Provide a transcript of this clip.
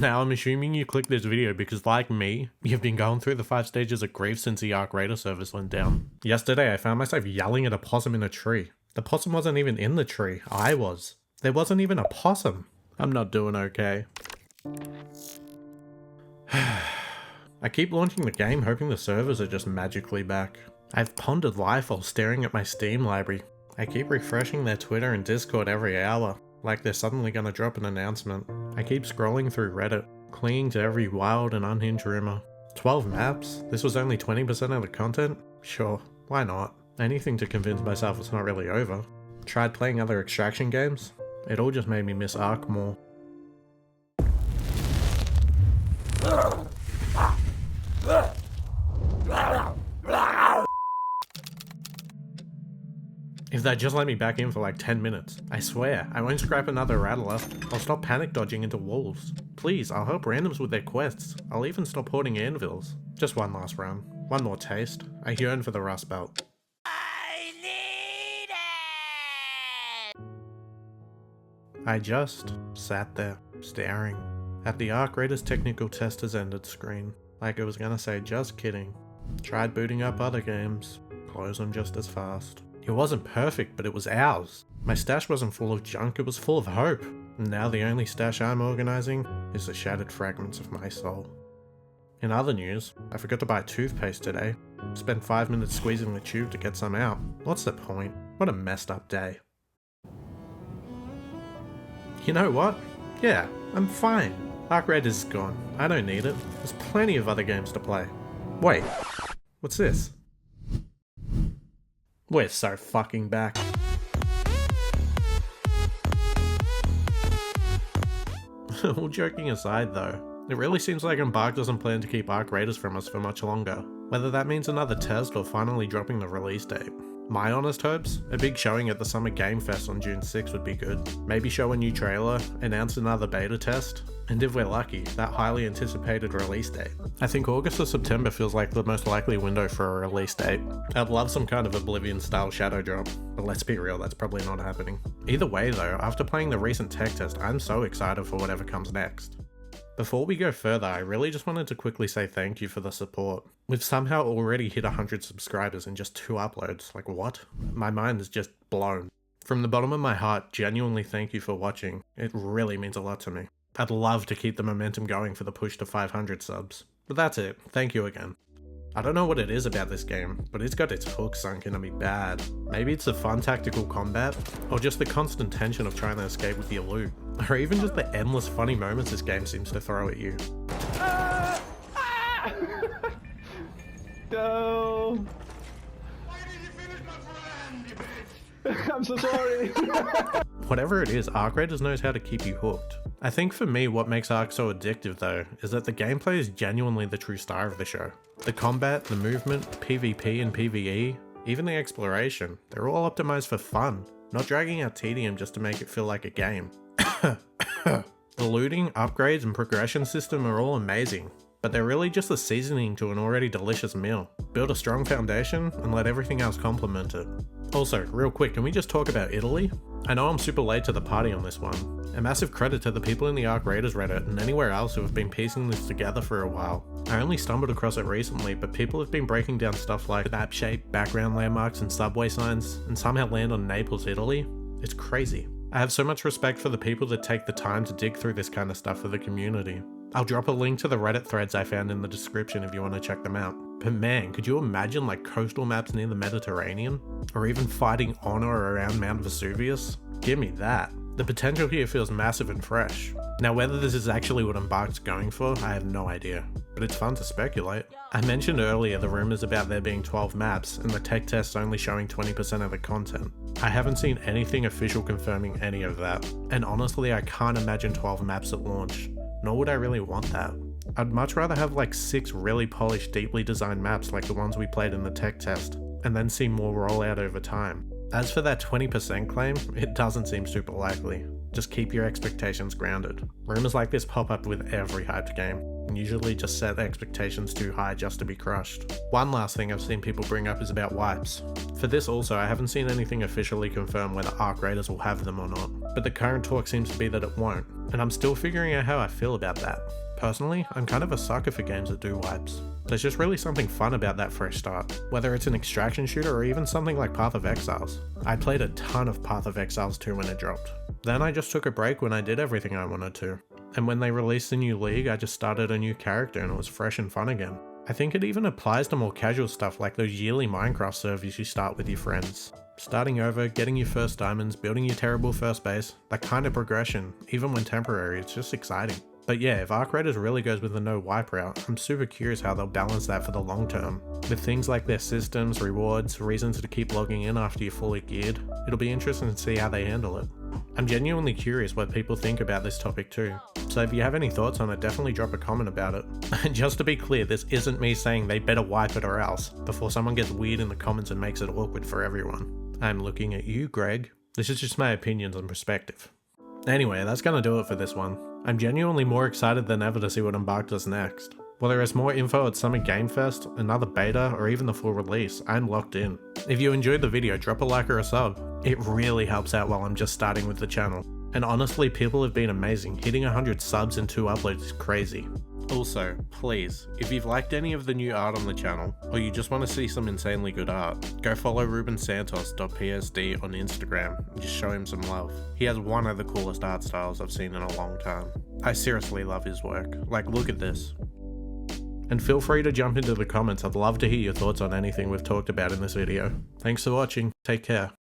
Now I'm assuming you clicked this video because, like me, you've been going through the 5 stages of grief since the Arc Raider service went down. Yesterday I found myself yelling at a possum in a tree. The possum wasn't even in the tree, I was. There wasn't even a possum. I'm not doing okay. I keep launching the game hoping the servers are just magically back. I've pondered life while staring at my Steam library. I keep refreshing their Twitter and Discord every hour, like they're suddenly gonna drop an announcement. I keep scrolling through Reddit, clinging to every wild and unhinged rumor. 12 maps? This was only 20% of the content? Sure, why not? Anything to convince myself it's not really over. Tried playing other extraction games? It all just made me miss Ark more. If they'd just let me back in for like 10 minutes, I swear, I won't scrap another rattler. I'll stop panic dodging into walls. Please, I'll help randoms with their quests. I'll even stop hoarding anvils. Just one last run. One more taste. I yearn for the Rust Belt. I need it! I just sat there, staring at the Arc Raiders technical test has ended screen. Like it was gonna say, just kidding. Tried booting up other games. Close them just as fast. It wasn't perfect, but it was ours. My stash wasn't full of junk, it was full of hope. And now the only stash I'm organizing is the shattered fragments of my soul. In other news, I forgot to buy toothpaste today. Spent 5 minutes squeezing the tube to get some out. What's the point? What a messed up day. You know what? Yeah, I'm fine. Arc Raiders is gone. I don't need it. There's plenty of other games to play. Wait, what's this? We're so fucking back. All joking aside though, it really seems like Embark doesn't plan to keep Arc Raiders from us for much longer. Whether that means another test or finally dropping the release date. My honest hopes? A big showing at the Summer Game Fest on June 6 would be good. Maybe show a new trailer, announce another beta test, and if we're lucky, that highly anticipated release date. I think August or September feels like the most likely window for a release date. I'd love some kind of Oblivion style shadow drop, but let's be real, that's probably not happening. Either way though, after playing the recent tech test, I'm so excited for whatever comes next. Before we go further, I really just wanted to quickly say thank you for the support. We've somehow already hit 100 subscribers in just 2 uploads. Like what? My mind is just blown. From the bottom of my heart, genuinely thank you for watching. It really means a lot to me. I'd love to keep the momentum going for the push to 500 subs. But that's it. Thank you again. I don't know what it is about this game, but it's got its hook sunk into me bad. Maybe it's the fun tactical combat, or just the constant tension of trying to escape with your loot, or even just the endless funny moments this game seems to throw at you. No! Why did you finish my friend, you bitch? I'm so sorry! Whatever it is, Arc Raiders knows how to keep you hooked. I think for me what makes Arc so addictive though, is that the gameplay is genuinely the true star of the show. The combat, the movement, PvP and PvE, even the exploration, they're all optimized for fun, not dragging out tedium just to make it feel like a game. The looting, upgrades and progression system are all amazing, but they're really just a seasoning to an already delicious meal. Build a strong foundation and let everything else complement it. Also, real quick, can we just talk about Italy? I know I'm super late to the party on this one. A massive credit to the people in the Arc Raiders Reddit and anywhere else who have been piecing this together for a while. I only stumbled across it recently, but people have been breaking down stuff like map shape, background landmarks and subway signs, and somehow land on Naples, Italy. It's crazy. I have so much respect for the people that take the time to dig through this kind of stuff for the community. I'll drop a link to the Reddit threads I found in the description if you want to check them out. But man, could you imagine like coastal maps near the Mediterranean? Or even fighting on or around Mount Vesuvius? Give me that. The potential here feels massive and fresh. Now whether this is actually what Embarked's going for, I have no idea. But it's fun to speculate. I mentioned earlier the rumors about there being 12 maps and the tech tests only showing 20% of the content. I haven't seen anything official confirming any of that. And honestly, I can't imagine 12 maps at launch. Nor would I really want that. I'd much rather have like 6 really polished, deeply designed maps like the ones we played in the tech test, and then see more roll out over time. As for that 20% claim, it doesn't seem super likely. Just keep your expectations grounded. Rumors like this pop up with every hyped game, and usually just set expectations too high just to be crushed. One last thing I've seen people bring up is about wipes. For this also, I haven't seen anything officially confirm whether Arc Raiders will have them or not, but the current talk seems to be that it won't, and I'm still figuring out how I feel about that. Personally, I'm kind of a sucker for games that do wipes. There's just really something fun about that for a start, whether it's an extraction shooter or even something like Path of Exiles. I played a ton of Path of Exiles 2 when it dropped. Then I just took a break when I did everything I wanted to. And when they released the new league, I just started a new character and it was fresh and fun again. I think it even applies to more casual stuff like those yearly Minecraft servers you start with your friends. Starting over, getting your first diamonds, building your terrible first base, that kind of progression, even when temporary, it's just exciting. But yeah, if Arc Raiders really goes with the no wipe route, I'm super curious how they'll balance that for the long term. With things like their systems, rewards, reasons to keep logging in after you're fully geared, it'll be interesting to see how they handle it. I'm genuinely curious what people think about this topic too, so if you have any thoughts on it, definitely drop a comment about it. And just to be clear, this isn't me saying they better wipe it or else, before someone gets weird in the comments and makes it awkward for everyone. I'm looking at you, Greg. This is just my opinions and perspective. Anyway, that's gonna do it for this one. I'm genuinely more excited than ever to see what Embark does next. Whether it's more info at Summer Game Fest, another beta, or even the full release, I'm locked in. If you enjoyed the video, drop a like or a sub. It really helps out while I'm just starting with the channel. And honestly, people have been amazing. Hitting 100 subs in 2 uploads is crazy. Also, please, if you've liked any of the new art on the channel, or you just want to see some insanely good art, go follow rubensantos.psd on Instagram and just show him some love. He has one of the coolest art styles I've seen in a long time. I seriously love his work. Like, look at this. And feel free to jump into the comments, I'd love to hear your thoughts on anything we've talked about in this video. Thanks for watching, take care.